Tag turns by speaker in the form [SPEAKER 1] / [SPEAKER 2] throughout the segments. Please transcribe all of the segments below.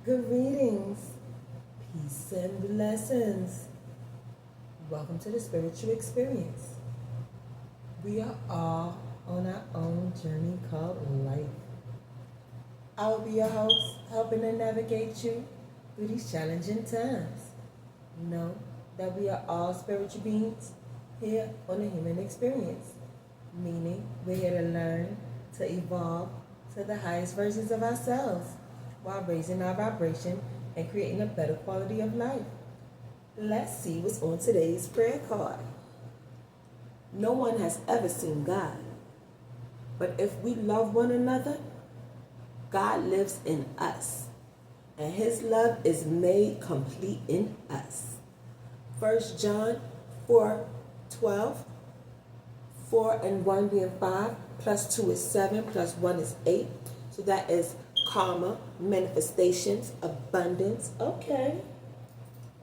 [SPEAKER 1] Greetings, peace and blessings. Welcome to the spiritual experience. We are all on our own journey called life. I will be your host, helping to navigate you through these challenging times. Know that we are all spiritual beings here on the human experience, meaning we're here to learn, to evolve to the highest versions of ourselves while raising our vibration and creating a better quality of life. Let's see what's on today's prayer card. No one has ever seen God, but if we love one another, God lives in us, and his love is made complete in us. 1 John 4:12, 4 and 1 being 5, plus 2 is 7, plus 1 is 8. So that is karma, manifestations, abundance. Okay.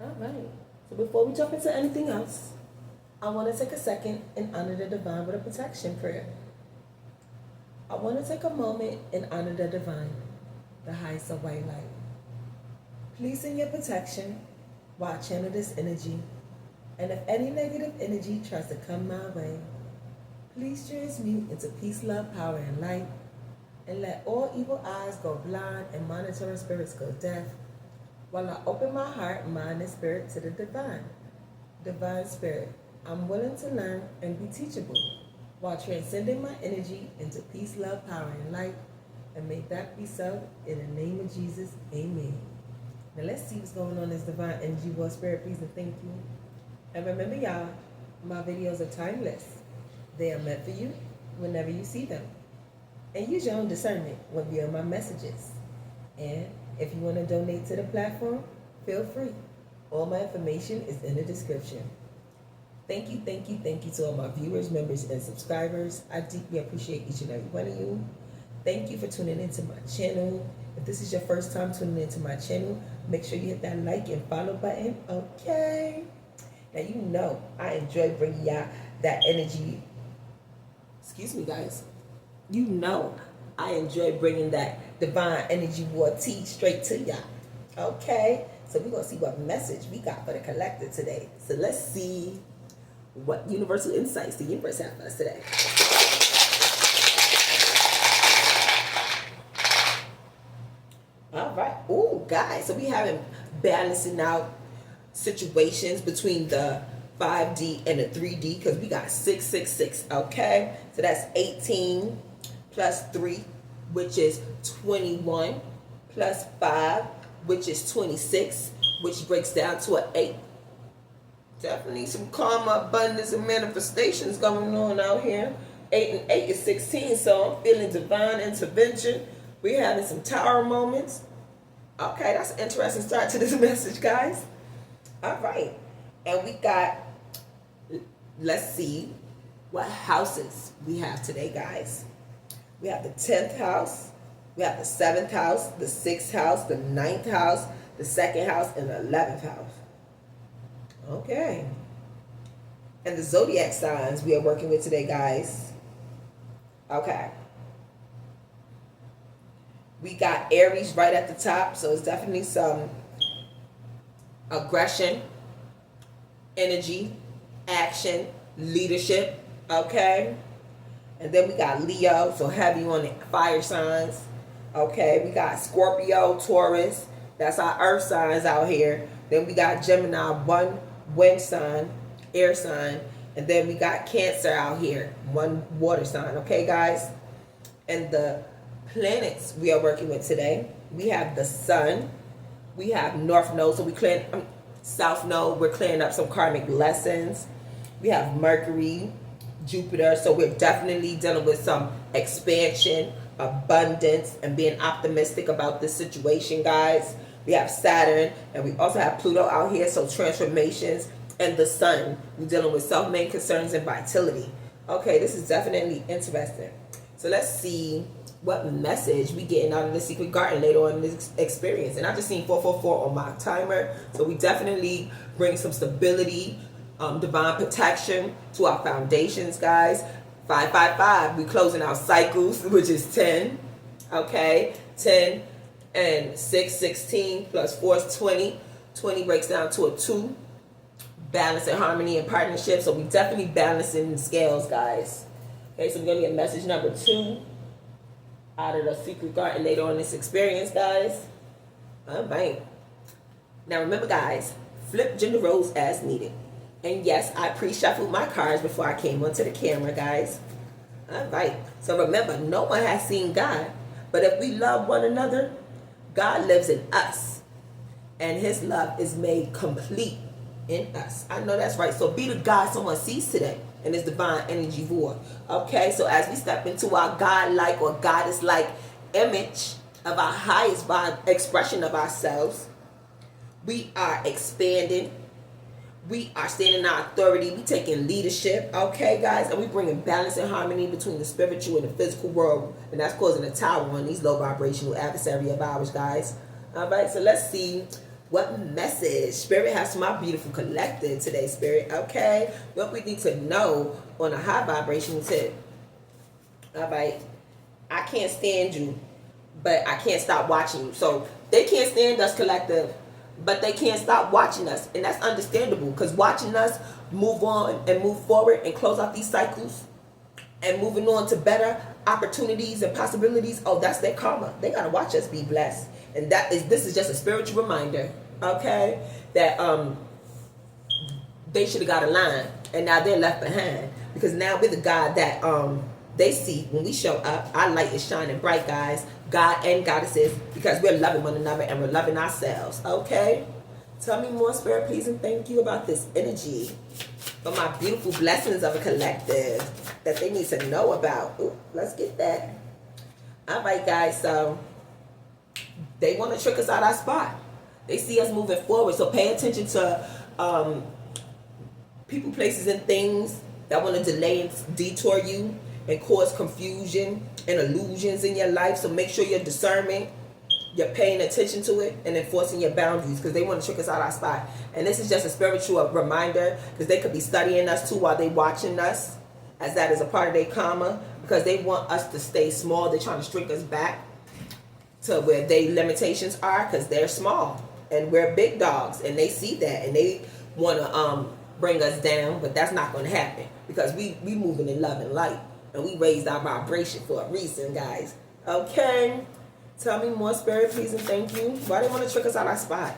[SPEAKER 1] All right. So before we jump into anything else, I want to take a second and honor the divine with a protection prayer. I want to take a moment and honor the divine, the highest of white light. Please send your protection while I channel this energy. And if any negative energy tries to come my way, please transmute into peace, love, power, and light. And let all evil eyes go blind and monitoring spirits go deaf, while I open my heart, mind, and spirit to the divine. Divine Spirit, I'm willing to learn and be teachable, while transcending my energy into peace, love, power, and light. And may that be so in the name of Jesus. Amen. Now let's see what's going on in this divine energy world. Spirit, please and thank you. And remember, y'all, my videos are timeless. They are meant for you whenever you see them. And use your own discernment when viewing my messages. And if you want to donate to the platform, feel free. All my information is in the description. Thank you to all my viewers, members, and subscribers. I deeply appreciate each and every one of you. Thank you for tuning into my channel. If this is your first time tuning into my channel, make sure you hit that like and follow button, okay? Now you know I enjoy bringing y'all that energy. Excuse me, guys. You know I enjoy bringing that divine energy war tea straight to y'all. Okay? So we're going to see what message we got for the collective today. So let's see what universal insights the universe has for us today. All right. Ooh, guys. So we haven't balancing out situations between the 5D and the 3D because we got 666. Okay? So that's 18 plus 3, which is 21, plus 5, which is 26, which breaks down to an 8. Definitely some karma, abundance, and manifestations going on out here. 8 and 8 is 16, so I'm feeling divine intervention. We're having some tower moments. Okay, that's an interesting start to this message, guys. All right. And we got, let's see what houses we have today, guys. We have the 10th house, we have the 7th house, the 6th house, the 9th house, the 2nd house, and the 11th house. Okay. And the zodiac signs we are working with today, guys. Okay. We got Aries right at the top, so it's definitely some aggression, energy, action, leadership, okay? And then we got Leo, so heavy on the fire signs. Okay, we got Scorpio, Taurus. That's our earth signs out here. Then we got Gemini, one wind sign, air sign. And then we got Cancer out here, one water sign. Okay, guys? And the planets we are working with today, we have the sun. We have North Node, so we clear South Node. We're clearing up some karmic lessons. We have Mercury, Jupiter, so we're definitely dealing with some expansion, abundance, and being optimistic about this situation, guys. We have Saturn, and we also have Pluto out here, so transformations, and the sun. We're dealing with self-made concerns and vitality. Okay, this is definitely interesting. So let's see what message we getting out of the secret garden later on in this experience. And I just seen 444 on my timer, so we definitely bring some stability, divine protection to our foundations, guys. 555, we closing our cycles, which is 10. Okay, 10
[SPEAKER 2] And 6, 16 plus 4 is 20. 20 breaks down to a 2. Balance and harmony and partnership. So we definitely balancing the scales, guys. Okay, so we're going to get message number 2 out of the secret garden later on in this experience, guys. All right. Now remember, guys, flip gender roles as needed. And yes, I pre-shuffled my cards before I came onto the camera, guys. All right. So remember, no one has seen God. But if we love one another, God lives in us. And his love is made complete in us. I know that's right. So be the God someone sees today in this divine energy void. Okay, so as we step into our God-like or goddess-like image of our highest expression of ourselves, we are expanding. We are standing in our authority. We taking leadership. Okay, guys, and we bringing balance and harmony between the spiritual and the physical world, and that's causing a tower on these low vibrational adversary of ours, guys. All right, so let's see what message Spirit has for my beautiful collective today, Spirit. Okay, what we need to know on a high vibrational tip. All right, I can't stand you, but I can't stop watching you. So they can't stand us, collective, but they can't stop watching us. And that's understandable, because watching us move on and move forward and close out these cycles and moving on to better opportunities and possibilities, oh, that's their karma. They got to watch us be blessed. And this is just a spiritual reminder, okay, that they should have got a line, and now they're left behind, because now we're the God that they see when we show up. Our light is shining bright, guys, God and goddesses, because we're loving one another and we're loving ourselves. Okay, tell me more, Spirit, please, and thank you about this energy, for my beautiful blessings of a collective that they need to know about. Ooh, let's get that. All right, guys, so they want to trick us out our spot. They see us moving forward, so pay attention to people, places, and things that want to delay and detour you and cause confusion and illusions in your life. So make sure you're discerning, you're paying attention to it, and enforcing your boundaries, because they want to trick us out our spot. And this is just a spiritual reminder, because they could be studying us too while they watching us, as that is a part of their karma, because they want us to stay small. They're trying to shrink us back to where their limitations are, because they're small and we're big dogs, and they see that and they want to bring us down. But that's not going to happen, because we moving in love and light, and we raised our vibration for a reason, guys. Okay, tell me more, Spirit, please, and thank you. Why they want to trick us out our spot?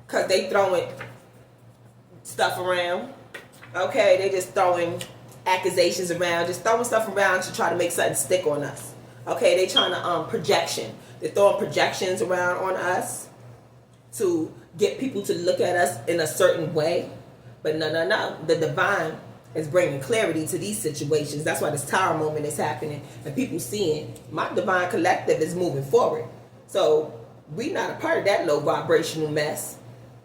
[SPEAKER 2] Because they throwing stuff around. Okay, they just throwing accusations around, just throwing stuff around to try to make something stick on us. Okay, they trying to projection. They're throwing projections around on us to get people to look at us in a certain way. But no. The divine is bringing clarity to these situations. That's why this tower moment is happening, and people seeing my divine collective is moving forward. So we not a part of that low vibrational mess,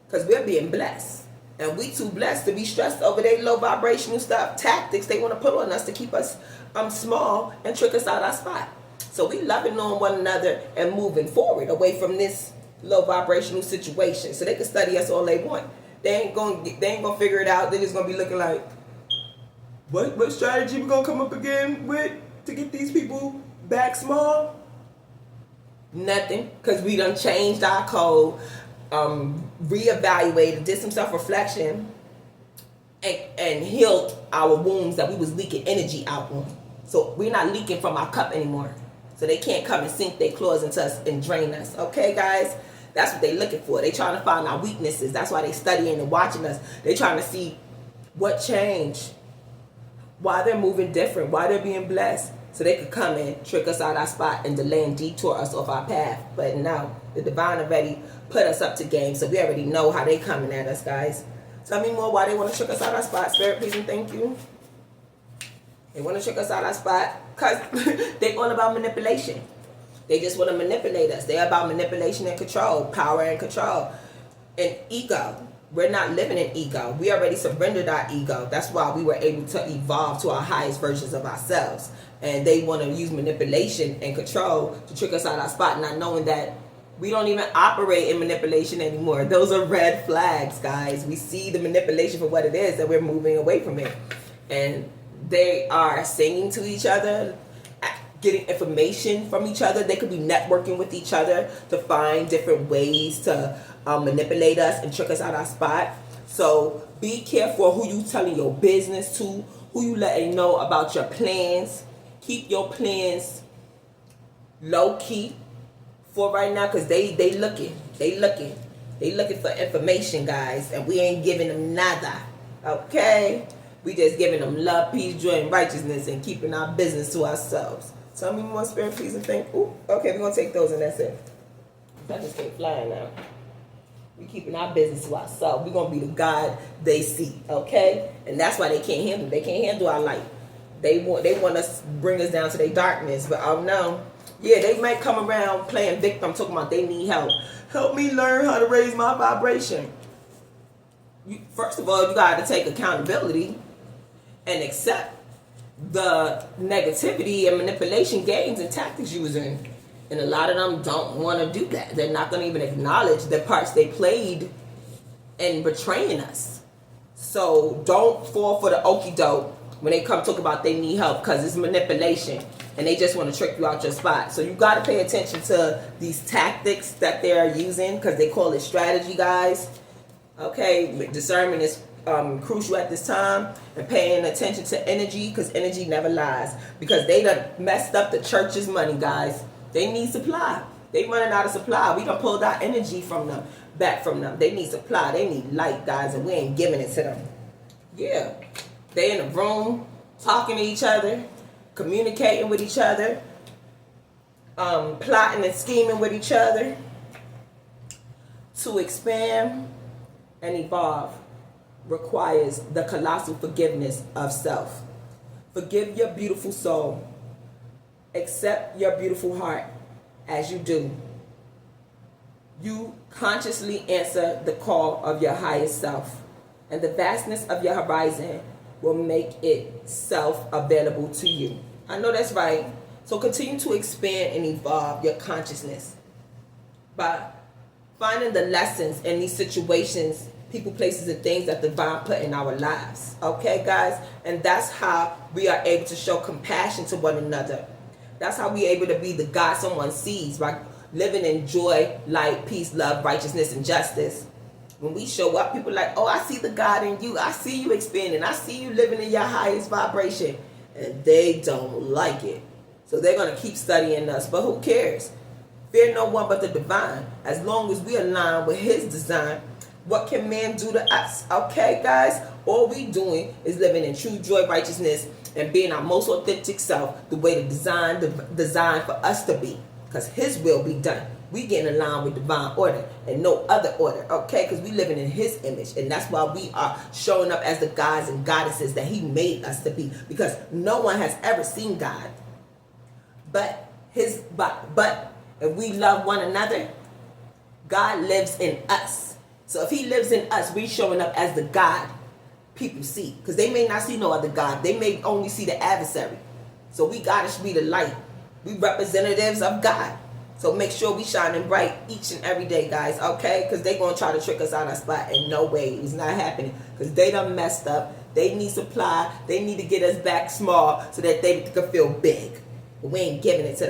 [SPEAKER 2] because we're being blessed. And we too blessed to be stressed over their low vibrational stuff, tactics they want to put on us to keep us small and trick us out our spot. So we loving on one another and moving forward away from this low vibrational situation. So they can study us all they want. They ain't gonna figure it out. They're just gonna be looking like, what strategy we gonna come up again with to get these people back small? Nothing, because we done changed our code, reevaluated, did some self-reflection, and healed our wounds that we was leaking energy out on. So we're not leaking from our cup anymore. So they can't come and sink their claws into us and drain us. Okay, guys? That's what they're looking for. They trying to find our weaknesses. That's why they studying and watching us. They trying to see what changed, why they're moving different, why they're being blessed, so they could come and trick us out our spot and delay and detour us off our path. But no, the divine already put us up to game, so we already know how they coming at us, guys. Tell me more why they want to trick us out our spot, Spirit, please, and thank you. They want to trick us out our spot because they all about manipulation. They just want to manipulate us. They're about manipulation and control, power and control, and ego. We're not living in ego. We already surrendered our ego. That's why we were able to evolve to our highest versions of ourselves. And they want to use manipulation and control to trick us out our spot, not knowing that we don't even operate in manipulation anymore. Those are red flags, guys. We see the manipulation for what it is, and we're moving away from it. And they are singing to each other, getting information from each other. They could be networking with each other to find different ways to manipulate us and trick us out our spot. So be careful who you telling your business to, who you letting know about your plans. Keep your plans low key for right now, because they looking for information, guys, and we ain't giving them nada. Okay, we just giving them love, peace, joy, and righteousness, and keeping our business to ourselves. Tell me more, spirit, please, and think. Ooh, okay, we're gonna take those, and that's it. I just can't fly now. We keeping our business to ourselves. We're gonna be the God they see, okay? And that's why they can't handle. They can't handle our light. They want us to bring us down to their darkness. But oh no, yeah, they might come around playing victim, talking about they need help. Help me learn how to raise my vibration. First of all, you got to take accountability and accept the negativity and manipulation games and tactics you was in. And a lot of them don't want to do that. They're not going to even acknowledge the parts they played in betraying us. So don't fall for the okie doke when they come talk about they need help, because it's manipulation and they just want to trick you out your spot. So you got to pay attention to these tactics that they're using, because they call it strategy, guys. Okay, discernment is crucial at this time, and paying attention to energy, because energy never lies. Because they done messed up the church's money, guys. They need supply. They running out of supply. We done pulled our energy from them, back from them. They need supply. They need light, guys, and we ain't giving it to them. Yeah, they in a room talking to each other, communicating with each other, plotting and scheming with each other to expand and evolve. Requires the colossal forgiveness of self. Forgive your beautiful soul. Accept your beautiful heart as you do. You consciously answer the call of your highest self, and the vastness of your horizon will make itself available to you. I know that's right. So continue to expand and evolve your consciousness by finding the lessons in these situations, people, places, and things that the divine put in our lives. Okay, guys? And that's how we are able to show compassion to one another. That's how we're able to be the God someone sees, by living in joy, light, peace, love, righteousness, and justice. When we show up, people are like, oh, I see the God in you. I see you expanding. I see you living in your highest vibration. And they don't like it. So they're going to keep studying us. But who cares? Fear no one but the divine. As long as we align with his design, what can man do to us? Okay, guys? All we doing is living in true joy, righteousness, and being our most authentic self, the way the design for us to be. Because his will be done. We getting in line with divine order and no other order, okay? Because we living in his image. And that's why we are showing up as the gods and goddesses that he made us to be. Because no one has ever seen God. But if we love one another, God lives in us. So if he lives in us, we showing up as the God people see. Because they may not see no other God. They may only see the adversary. So we gotta be the light. We representatives of God. So make sure we shining bright each and every day, guys, okay? Because they going to try to trick us out of our spot. And no way. It's not happening. Because they done messed up. They need supply. They need to get us back small so that they can feel big. But we ain't giving it to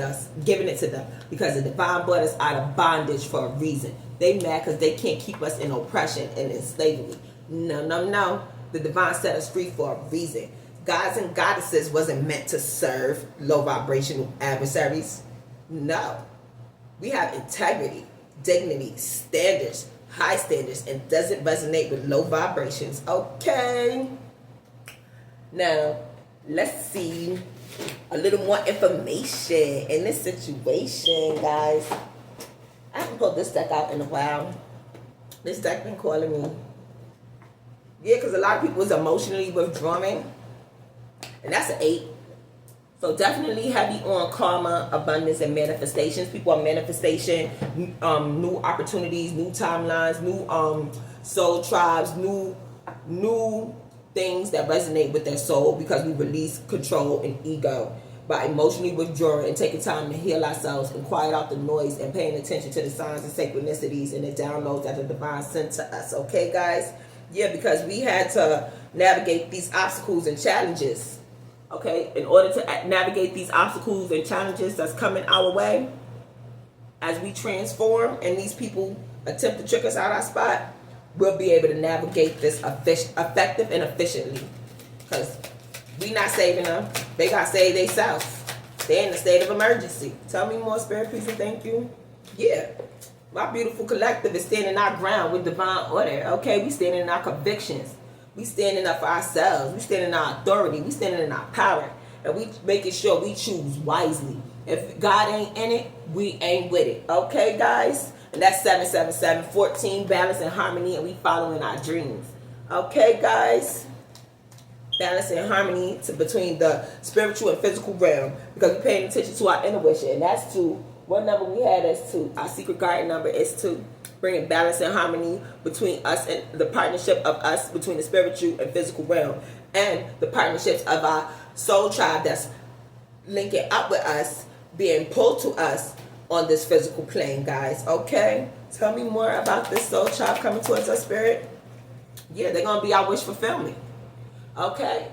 [SPEAKER 2] them. Because the divine brought us out of bondage for a reason. They mad because they can't keep us in oppression and in slavery. No. The divine set us free for a reason. Gods and goddesses wasn't meant to serve low vibrational adversaries. No. We have integrity, dignity, standards, high standards, and doesn't resonate with low vibrations. Okay. Now, let's see a little more information in this situation, guys. I haven't pulled this deck out in a while. This deck been calling me. Yeah, because a lot of people is emotionally withdrawing. And that's an 8. So definitely heavy on karma, abundance, and manifestations. People are manifestation, new opportunities, new timelines, new soul tribes, new things that resonate with their soul, because we release control and ego by emotionally withdrawing and taking time to heal ourselves and quiet out the noise and paying attention to the signs and synchronicities and the downloads that the divine sent to us. Okay, guys? Yeah, because we had to navigate these obstacles and challenges Okay, in order to navigate these obstacles and challenges that's coming our way, as we transform and these people attempt to trick us out our spot, we'll be able to navigate this effective and efficiently. Because we not saving them. They got saved themselves. They're in a state of emergency. Tell me more, Spirit, please, and thank you. Yeah. My beautiful collective is standing our ground with divine order. Okay, we standing in our convictions. We standing up for ourselves. We standing in our authority. We standing in our power. And we making sure we choose wisely. If God ain't in it, we ain't with it. Okay, guys? And that's 777, 14, balance and harmony, and we following our dreams. Okay, guys? Balance and harmony between the spiritual and physical realm, because we're paying attention to our intuition. And that's 2. What number we had is 2. Our secret guardian number is 2. Bringing balance and harmony between us and the partnership of us between the spiritual and physical realm, and the partnerships of our soul tribe that's linking up with us, being pulled to us on this physical plane, guys. Okay? Tell me more about this soul tribe coming towards us, Spirit. Yeah, they're going to be our wish fulfillment. Okay?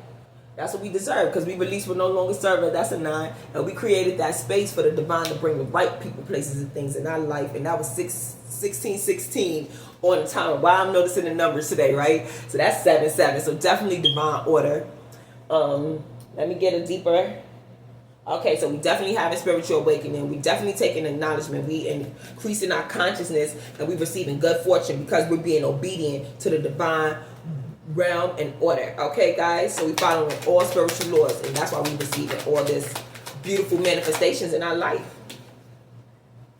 [SPEAKER 2] That's what we deserve, because we released will no longer serve us. That's a 9. And we created that space for the divine to bring the right people, places, and things in our life. And that was 1616 on the time. Why I'm noticing the numbers today, right? So that's 77. So definitely divine order. Let me get a deeper. Okay, so we definitely have a spiritual awakening. We definitely taking acknowledgement. We increasing our consciousness, and we receiving good fortune because we're being obedient to the divine realm and order. Okay, guys? So we following all spiritual laws, and that's why we receiving all this beautiful manifestations in our life.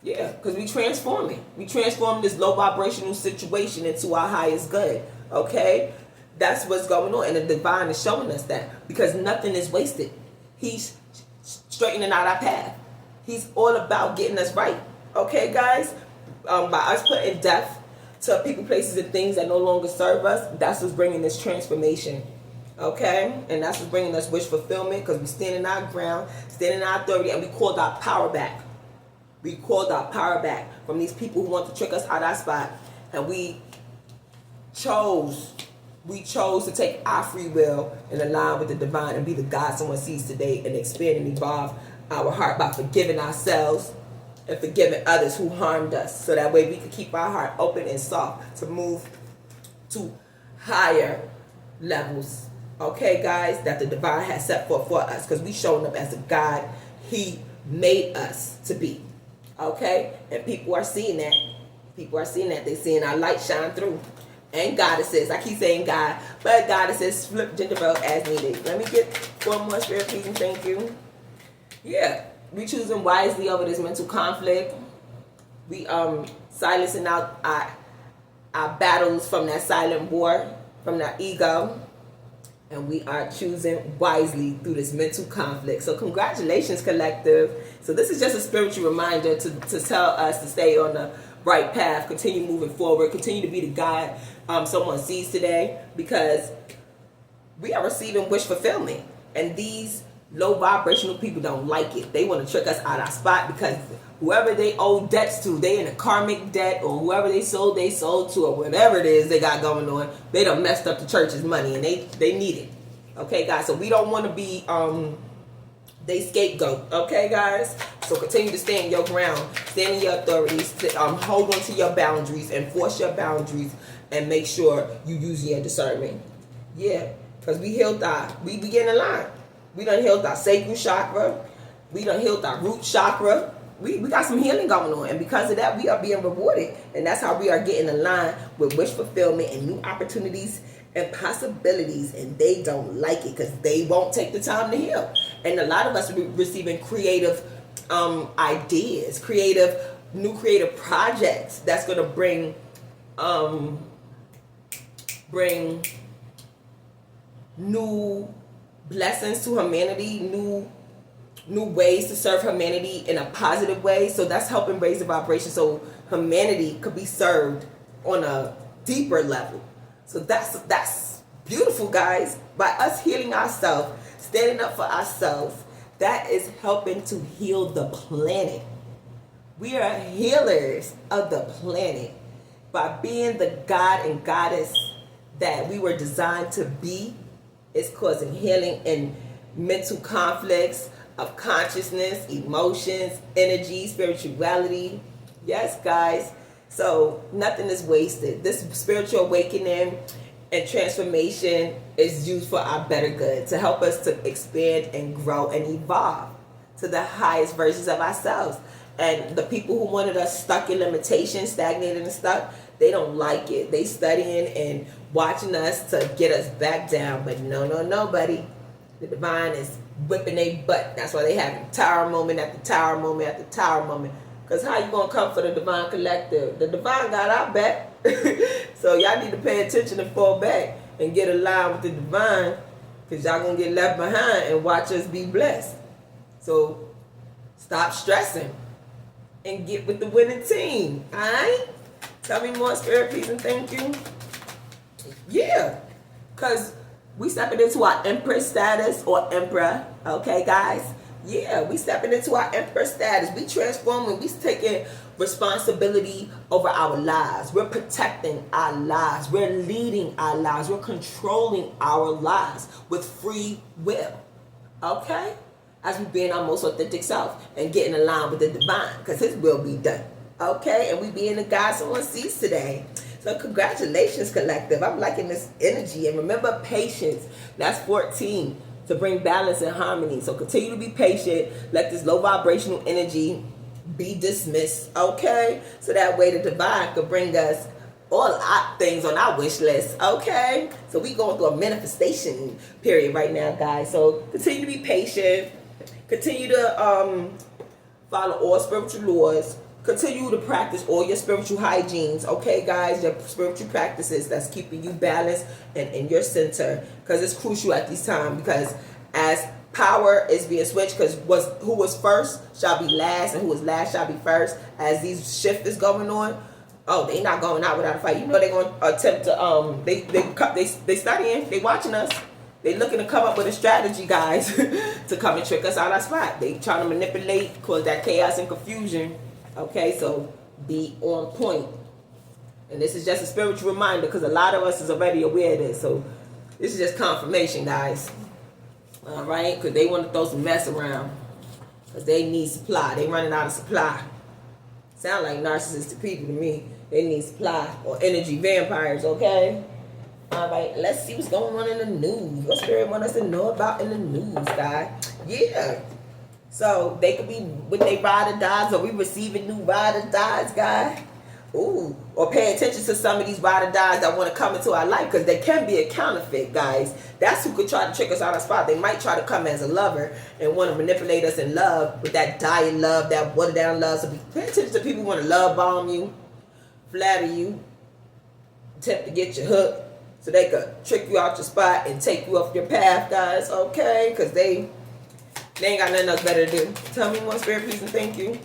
[SPEAKER 2] Yeah, because we transforming. We transforming this low vibrational situation into our highest good. Okay? That's what's going on, and the divine is showing us that, because nothing is wasted. He's straightening out our path. He's all about getting us right. Okay, guys? By us putting death to people, places, and things that no longer serve us, that's what's bringing this transformation. Okay? And that's what's bringing us wish fulfillment, because we stand in our ground, stand in our authority, and we called our power back. We called our power back from these people who want to trick us out of our spot. And we chose to take our free will and align with the divine and be the God someone sees today, and expand and evolve our heart by forgiving ourselves and forgiving others who harmed us, so that way we can keep our heart open and soft to move to higher levels. Okay, guys, that the divine has set forth for us, because we showing up as the God he made us to be. Okay, and people are seeing that. People are seeing that. They're seeing our light shine through. And goddesses, I keep saying God, but goddesses, flip gender role as needed. Let me get 4 more, Spirit, please, and thank you. Yeah, we choosing wisely over this mental conflict. We silencing out our battles from that silent war, from that ego, and we are choosing wisely through this mental conflict. So congratulations, collective. So this is just a spiritual reminder to tell us to stay on the right path, continue moving forward, continue to be the God someone sees today, because we are receiving wish fulfillment, and these low vibrational people don't like it. They want to trick us out our spot, because whoever they owe debts to, they in a karmic debt, or whoever they sold to, or whatever it is they got going on, they done messed up the church's money, and they need it. Okay, guys, so we don't want to be they scapegoat. Okay, guys, so continue to stand in your ground, stand in your authorities, hold on to your boundaries, enforce your boundaries, and make sure you use your discernment. Yeah, because we get in line. We done healed our sacral chakra. We done healed our root chakra. We got some healing going on, and because of that, we are being rewarded, and that's how we are getting in line with wish fulfillment and new opportunities and possibilities, and they don't like it because they won't take the time to heal. And a lot of us are receiving creative ideas, new creative projects that's going to bring new blessings to humanity, new ways to serve humanity in a positive way. So that's helping raise the vibration so humanity could be served on a deeper level. So that's beautiful, guys. By us healing ourselves, standing up for ourselves, that is helping to heal the planet. We are healers of the planet by being the God and goddess that we were designed to be. It's causing healing and mental conflicts of consciousness, emotions, energy, spirituality. Yes, guys. So nothing is wasted. This spiritual awakening and transformation is used for our better good, to help us to expand and grow and evolve to the highest versions of ourselves. And the people who wanted us stuck in limitations, stagnated and stuck, they don't like it. They studying and watching us to get us back down. But no, buddy. The divine is whipping their butt. That's why they have tower moment after tower moment after tower moment. Because how you going to come for the divine collective? The divine got our back. So y'all need to pay attention and fall back and get aligned with the divine. Because y'all going to get left behind and watch us be blessed. So stop stressing and get with the winning team. Alright? Tell me more, spirit, please, and thank you. Yeah. Because we stepping into our empress status or emperor. Okay, guys? Yeah, we stepping into our emperor status. We transforming. We taking responsibility over our lives. We're protecting our lives. We're leading our lives. We're controlling our lives with free will. Okay? As we being our most authentic self and getting aligned with the divine, because his will be done. Okay? And we being the God someone sees today. So congratulations, collective. I'm liking this energy. And remember, patience. That's 14. To bring balance and harmony. So continue to be patient. Let this low vibrational energy be dismissed. Okay? So that way the divine could bring us all our things on our wish list. Okay? So we going through a manifestation period right now, guys. So continue to be patient. Continue to follow all spiritual laws. Continue to practice all your spiritual hygienes, okay, guys? Your spiritual practices that's keeping you balanced and in your center, because it's crucial at this time. Because as power is being switched, because who was first shall be last, and who was last shall be first. As these shift is going on, they not going out without a fight. You know they're going to attempt to they studying, they watching us. They looking to come up with a strategy, guys, to come and trick us out our spot. They trying to manipulate, cause that chaos and confusion. Okay, so be on point. And this is just a spiritual reminder, because a lot of us is already aware of this. So this is just confirmation, guys. All right, because they want to throw some mess around, because they need supply. They running out of supply. Sound like narcissistic people to me. They need supply, or energy vampires. Okay. All right, let's see what's going on in the news. What spirit want us to know about in the news, guys? Yeah. So they could be with their ride or dies, or we receiving new ride or dies, guys. Ooh, or pay attention to some of these ride or dies that want to come into our life, because they can be a counterfeit, guys. That's who could try to trick us out of spot. They might try to come as a lover and want to manipulate us in love with that diet love, that watered down love. So pay attention to people who want to love bomb you, flatter you, attempt to get you hooked, so they could trick you out your spot and take you off your path, guys. Okay, because they ain't got nothing else better to do. Tell me more, spirit, please, and thank you.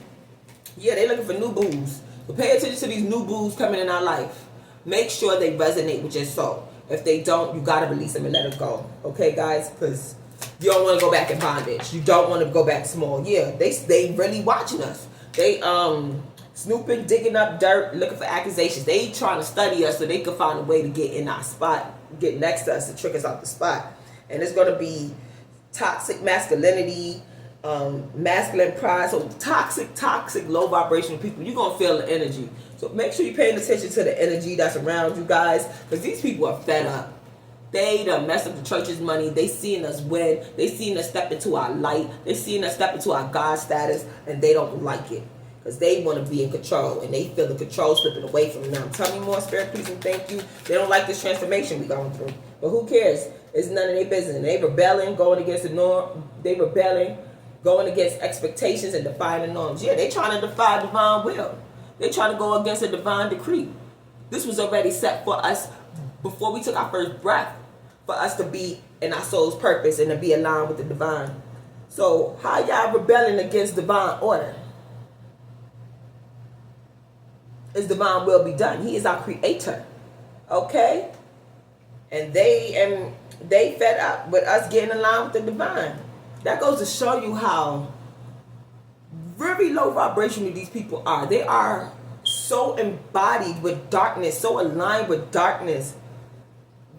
[SPEAKER 2] Yeah, they looking for new booze. So pay attention to these new booze coming in our life. Make sure they resonate with your soul. If they don't, you gotta release them and let them go. Okay, guys? Because you don't want to go back in bondage. You don't want to go back small. Yeah, they really watching us. They snooping, digging up dirt, looking for accusations. They trying to study us so they can find a way to get in our spot, get next to us, to trick us out the spot. And it's gonna be toxic masculinity, masculine pride. So toxic, low vibrational people. You're going to feel the energy. So make sure you're paying attention to the energy that's around you, guys, because these people are fed up. They done messed up the church's money. They seeing us win. They seeing us step into our light. They seeing us step into our God status, and they don't like it, because they want to be in control, and they feel the control slipping away from them. Tell me more, spirit, please, and thank you. They don't like this transformation we going through. But who cares? It's none of their business. They rebelling, going against the norm. They rebelling, going against expectations and defying the norms. Yeah, they trying to defy divine will. They trying to go against a divine decree. This was already set for us before we took our first breath, for us to be in our soul's purpose and to be aligned with the divine. So how y'all rebelling against divine order? His divine will be done. He is our creator. Okay? And they fed up with us getting along with the divine. That goes to show you how very low vibrational these people are. They are so embodied with darkness, so aligned with darkness.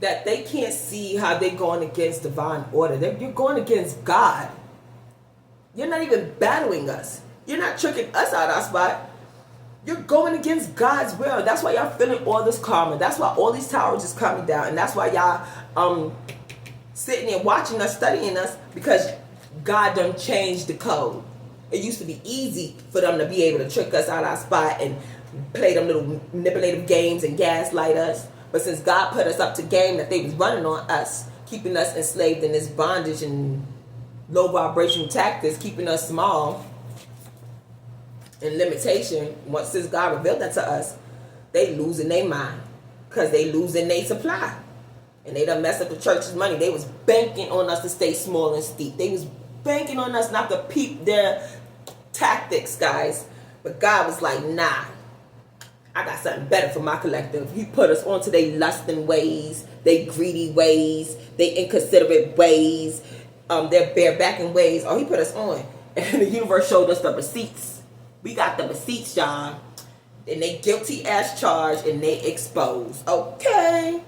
[SPEAKER 2] that they can't see how they're going against divine order. You're going against God. You're not even battling us. You're not tricking us out of our spot. You're going against God's will. That's why y'all feeling all this karma. That's why all these towers is coming down. And that's why y'all sitting there watching us, studying us, because God done changed the code. It used to be easy for them to be able to trick us out of our spot and play them little manipulative games and gaslight us. But since God put us up to game that they was running on us, keeping us enslaved in this bondage and low vibrational tactics, keeping us small and limitation, since God revealed that to us, they losing their mind because they losing their supply. And they done messed up the church's money. They was banking on us to stay small and steep. They was banking on us not to peep their tactics, guys. But God was like, nah, I got something better for my collective. He put us onto their lusting ways, they greedy ways, they inconsiderate ways, their barebacking ways. Oh, he put us on. And the universe showed us the receipts. We got the receipts, y'all. And they guilty as charged and they exposed. Okay.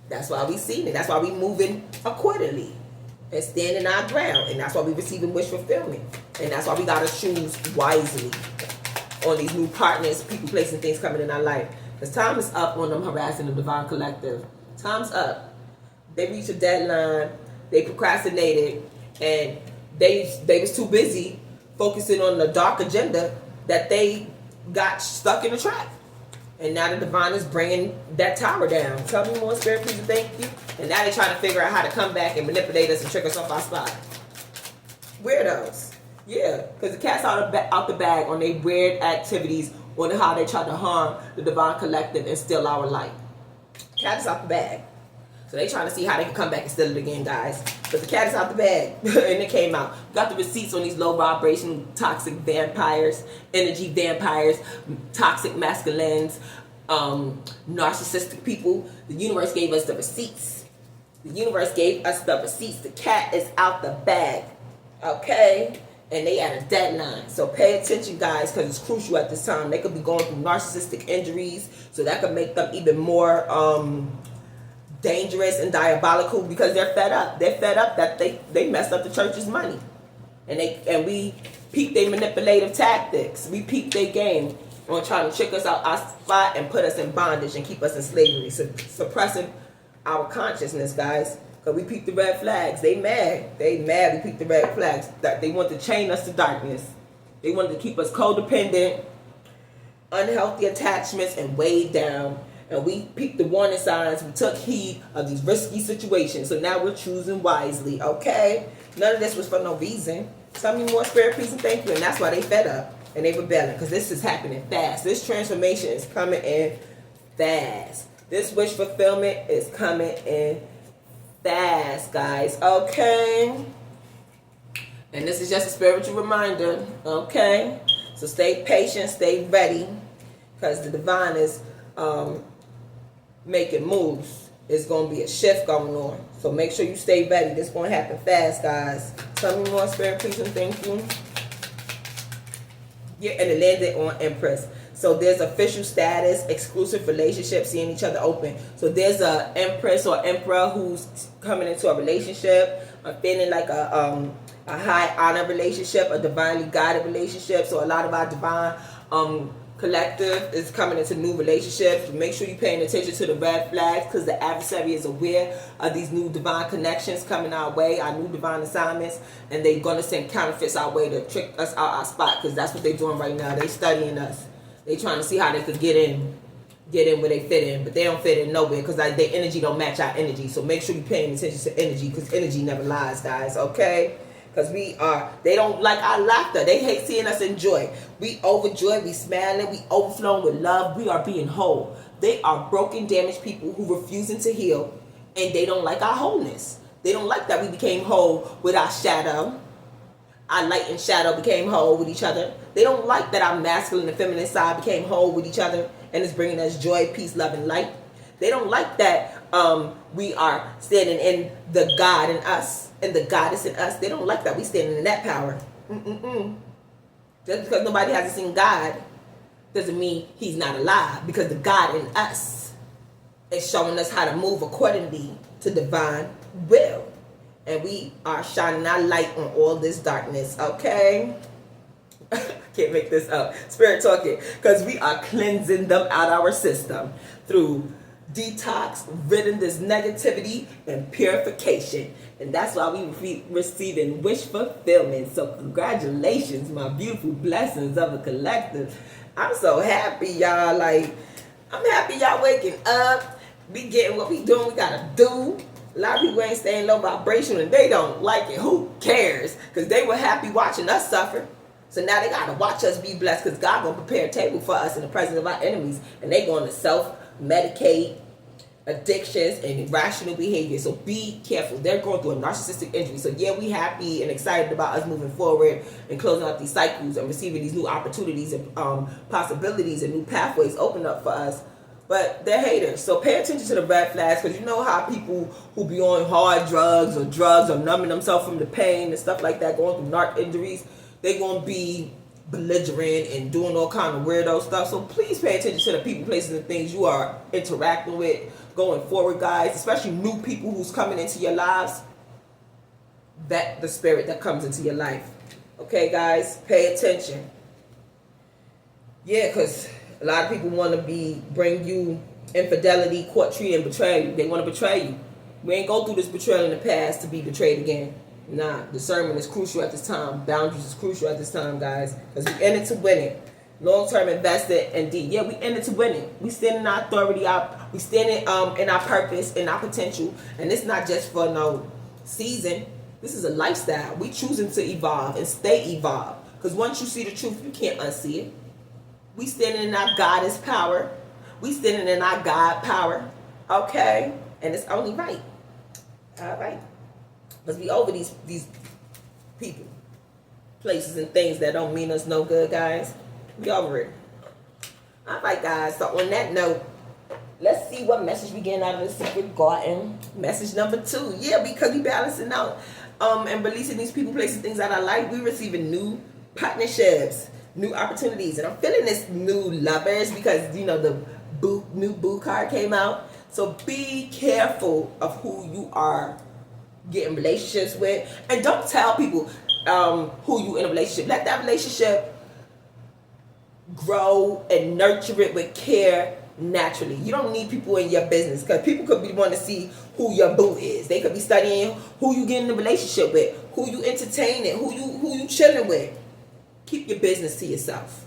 [SPEAKER 2] That's why we seen it. That's why we moving accordingly and standing our ground. And that's why we receiving wish fulfillment. And that's why we got to choose wisely on these new partners, people, places, things coming in our life. Because time is up on them harassing the divine collective. Time's up. They reached a deadline. They procrastinated. And they was too busy focusing on the dark agenda that they got stuck in the trap. And now the divine is bringing that tower down. Tell me more, Spirit, please, and thank you. And now they're trying to figure out how to come back and manipulate us and trick us off our spot. Weirdos. Yeah, because the cat's out the bag on their weird activities, on how they try to harm the divine collective and steal our light. Cat is out the bag. So they trying to see how they can come back and steal it again, guys. But the cat is out the bag. And it came out. Got the receipts on these low vibration, toxic vampires, energy vampires, toxic masculines, narcissistic people. The universe gave us the receipts. The universe gave us the receipts. The cat is out the bag. Okay? And they at a deadline. So pay attention, guys, because it's crucial at this time. They could be going through narcissistic injuries. So that could make them even more dangerous and diabolical because they're fed up. They're fed up that they messed up the church's money. And we peeped their manipulative tactics. We peeped their game on trying to trick us out our spot and put us in bondage and keep us in slavery, suppressing our consciousness, guys. Because we peeped the red flags. They mad. We peeped the red flags. That they want to chain us to darkness. They wanted to keep us codependent, unhealthy attachments, and weighed down. And we peeped the warning signs. We took heed of these risky situations. So now we're choosing wisely, okay? None of this was for no reason. Tell me more, Spirit, please, and thank you. And that's why they fed up and they rebelling, because this is happening fast. This transformation is coming in fast. This wish fulfillment is coming in fast, guys, okay? And this is just a spiritual reminder, okay? So stay patient, stay ready, because the divine is making moves. There's going to be a shift going on. So make sure you stay ready. This is going to happen fast, guys. Tell me more, Spirit, please, and thank you. Yeah, and it landed on Empress. So there's official status, exclusive relationship, seeing each other open. So there's a Empress or Emperor who's coming into a relationship, feeling like a high honor relationship, a divinely guided relationship. So a lot of our divine collective is coming into new relationships. Make sure you're paying attention to the red flags, because the adversary is aware of these new divine connections coming our way, our new divine assignments, and they're going to send counterfeits our way to trick us out our spot, because that's what they're doing right now. They're studying us. They're trying to see how they could get in where they fit in, but they don't fit in nowhere, because their energy don't match our energy. So make sure you're paying attention to energy, because energy never lies, guys, okay? Because they don't like our laughter. They hate seeing us enjoy. We overjoyed, we smiling, we overflowing with love. We are being whole. They are broken, damaged people who refusing to heal, and they don't like our wholeness. They don't like that we became whole with our shadow. Our light and shadow became whole with each other. They don't like that our masculine and feminine side became whole with each other, and it's bringing us joy, peace, love, and light. They don't like that we are standing in the God in us and the goddess in us. They don't like that we standing in that power. Just because nobody hasn't seen God doesn't mean he's not alive, because the God in us It's showing us how to move accordingly to divine will. And we are shining our light on all this darkness, okay? Can't make this up. Spirit talking. Because we are cleansing them out our system through detox, ridding this negativity and purification. And that's why we receiving wish fulfillment. So congratulations, my beautiful blessings of a collective. I'm so happy, y'all. Like, I'm happy y'all waking up. We getting what we doing. We gotta do. A lot of people ain't staying low vibration and they don't like it. Who cares? Because they were happy watching us suffer. So now they got to watch us be blessed, because God going to prepare a table for us in the presence of our enemies. And they going to self-medicate addictions and irrational behavior. So be careful. They're going through a narcissistic injury. So yeah, we happy and excited about us moving forward and closing out these cycles and receiving these new opportunities and possibilities and new pathways open up for us. But they're haters. So pay attention to the red flags, because you know how people who be on hard drugs or numbing themselves from the pain and stuff like that, going through narc injuries, they're going to be belligerent and doing all kind of weirdo stuff. So please pay attention to the people, places, and things you are interacting with going forward, guys. Especially new people who's coming into your lives. Vet the spirit that comes into your life. Okay, guys? Pay attention. Yeah, because a lot of people want to bring you infidelity, court treat, and betray you. They want to betray you. We ain't go through this betrayal in the past to be betrayed again. Nah, discernment is crucial at this time. Boundaries is crucial at this time, guys. Because we in it to win it. Long-term invested, indeed. Yeah, we in it to win it. We stand in our authority. We stand in our purpose, in our potential. And it's not just for no season. This is a lifestyle. We choosing to evolve and stay evolved. Because once you see the truth, you can't unsee it. We standing in our goddess power. We standing in our God power. Okay? And it's only right. All right? Because we over these people, places, and things that don't mean us no good, guys. We over it. All right, guys. So on that note, let's see what message we getting out of the secret garden. Message number 2. Yeah, because we balancing out and releasing these people, places, things that I like. We receiving new partnerships, new opportunities. And I'm feeling this new lovers because, you know, the new boo card came out. So be careful of who you are getting relationships with, and don't tell people who you in a relationship. Let that relationship grow and nurture it with care naturally. You don't need people in your business, because people could be wanting to see who your boo is. They could be studying who you get in a relationship with, who you entertaining, who you chilling with. Keep your business to yourself.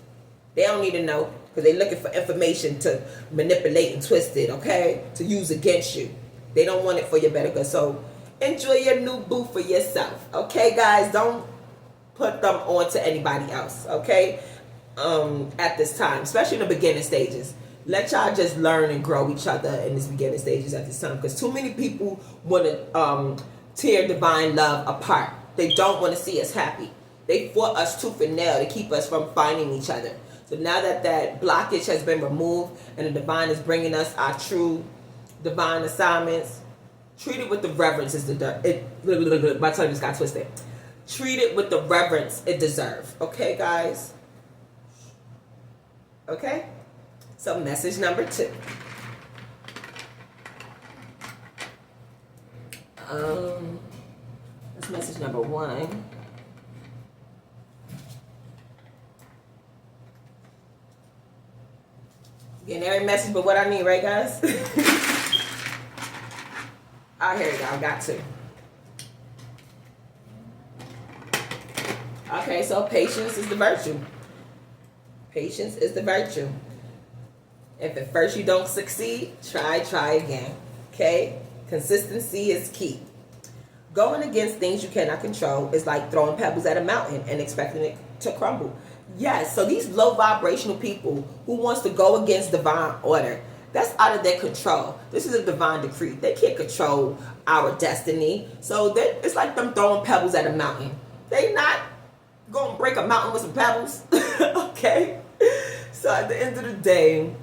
[SPEAKER 2] They don't need to know, because they're looking for information to manipulate and twist it, okay, to use against you. They don't want it for your better good. So enjoy your new boo for yourself. Okay, guys? Don't put them on to anybody else, okay? At this time, especially in the beginning stages. Let y'all just learn and grow each other in this beginning stages at this time. Because too many people want to tear divine love apart. They don't want to see us happy. They fought us tooth and nail to keep us from finding each other. So now that that blockage has been removed and the divine is bringing us our true divine assignments, treat it with the reverence my tongue just got twisted. Treat it with the reverence it deserves. Okay, guys? Okay? So message number 2. That's message number 1. Getting every message but what I need, right, guys? Oh, here we go. I got to. Okay, so patience is the virtue. Patience is the virtue. If at first you don't succeed, try again. Okay? Consistency is key. Going against things you cannot control is like throwing pebbles at a mountain and expecting it to crumble. Yes, so these low vibrational people who wants to go against divine order, that's out of their control. This is a divine decree. They can't control our destiny. So it's like them throwing pebbles at a mountain. They not going to break a mountain with some pebbles. Okay? So at the end of the day,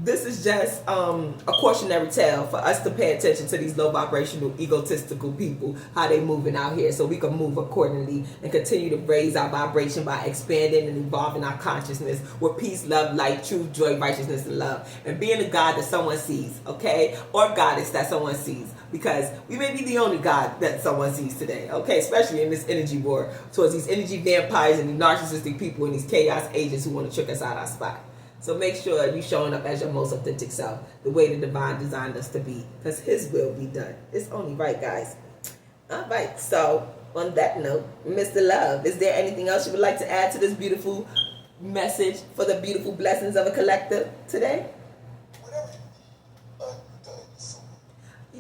[SPEAKER 2] this is just a cautionary tale for us to pay attention to these low vibrational, egotistical people, how they moving out here, so we can move accordingly and continue to raise our vibration by expanding and evolving our consciousness with peace, love, light, truth, joy, righteousness, and love, and being a God that someone sees, okay, or goddess that someone sees, because we may be the only God that someone sees today, okay, especially in this energy war towards these energy vampires and these narcissistic people and these chaos agents who want to trick us out our spot. So make sure you're showing up as your most authentic self, the way the divine designed us to be, because his will be done. It's only right, guys. All right, so on that note, Mr. Love, is there anything else you would like to add to this beautiful message for the beautiful blessings of a collective today?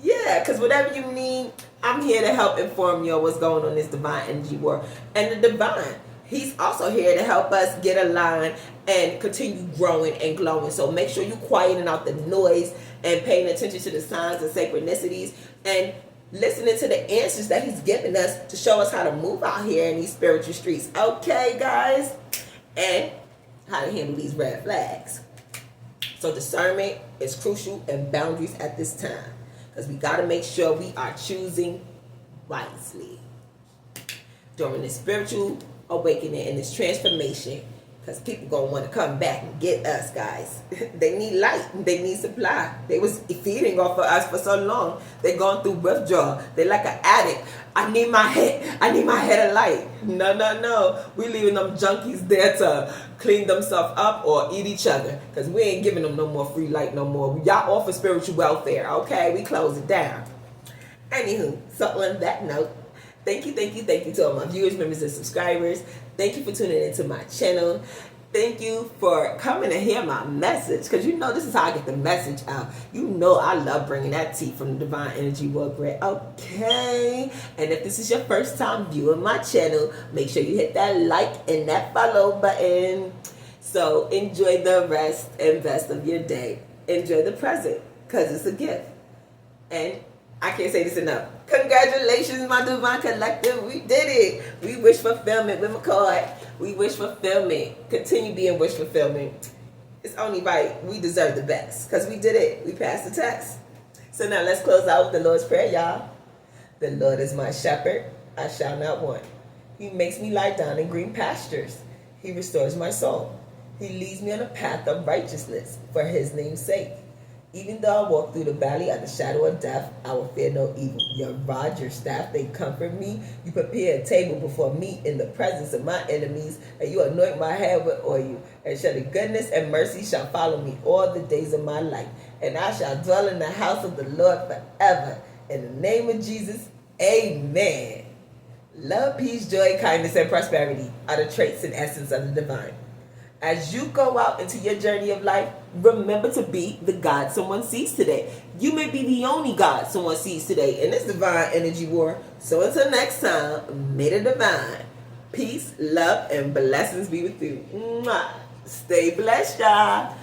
[SPEAKER 2] Yeah, because whatever you need, I'm here to help inform you of what's going on in this divine energy war. And the divine, he's also here to help us get aligned and continue growing and glowing. So make sure you're quieting out the noise and paying attention to the signs and synchronicities and listening to the answers that he's giving us to show us how to move out here in these spiritual streets. Okay, guys? And how to handle these red flags. So discernment is crucial and boundaries at this time, because we got to make sure we are choosing wisely during this spiritual awakening and this transformation, because people gonna want to come back and get us, guys. They need light, they need supply. They was feeding off of us for so long. They gone through withdrawal. They like an addict. I need my head of light. No. We leaving them junkies there to clean themselves up or eat each other, because we ain't giving them no more free light no more. Y'all offer spiritual welfare, okay? We close it down. Anywho, so on that note, thank you to all my viewers, members, and subscribers. Thank you for tuning into my channel. Thank you for coming to hear my message, because you know this is how I get the message out. You know I love bringing that tea from the Divine Energy World Grid. Okay? And if this is your first time viewing my channel, make sure you hit that like and that follow button. So enjoy the rest and best of your day. Enjoy the present, because it's a gift. And I can't say this enough. Congratulations, my Divine Collective. We did it. We wish fulfillment with McCoy. We wish fulfillment. Continue being wish fulfillment. It's only right. We deserve the best, because we did it. We passed the test. So now let's close out with the Lord's Prayer, y'all. The Lord is my shepherd. I shall not want. He makes me lie down in green pastures. He restores my soul. He leads me on a path of righteousness for his name's sake. Even though I walk through the valley of the shadow of death, I will fear no evil. Your rod, your staff, they comfort me. You prepare a table before me in the presence of my enemies, and you anoint my head with oil. And surely goodness and mercy shall follow me all the days of my life, and I shall dwell in the house of the Lord forever. In the name of Jesus, amen. Love, peace, joy, kindness, and prosperity are the traits and essence of the divine. As you go out into your journey of life, remember to be the God someone sees today. You may be the only God someone sees today in this divine energy war. So until next time, may the divine peace, love, and blessings be with you. Mwah. Stay blessed, y'all.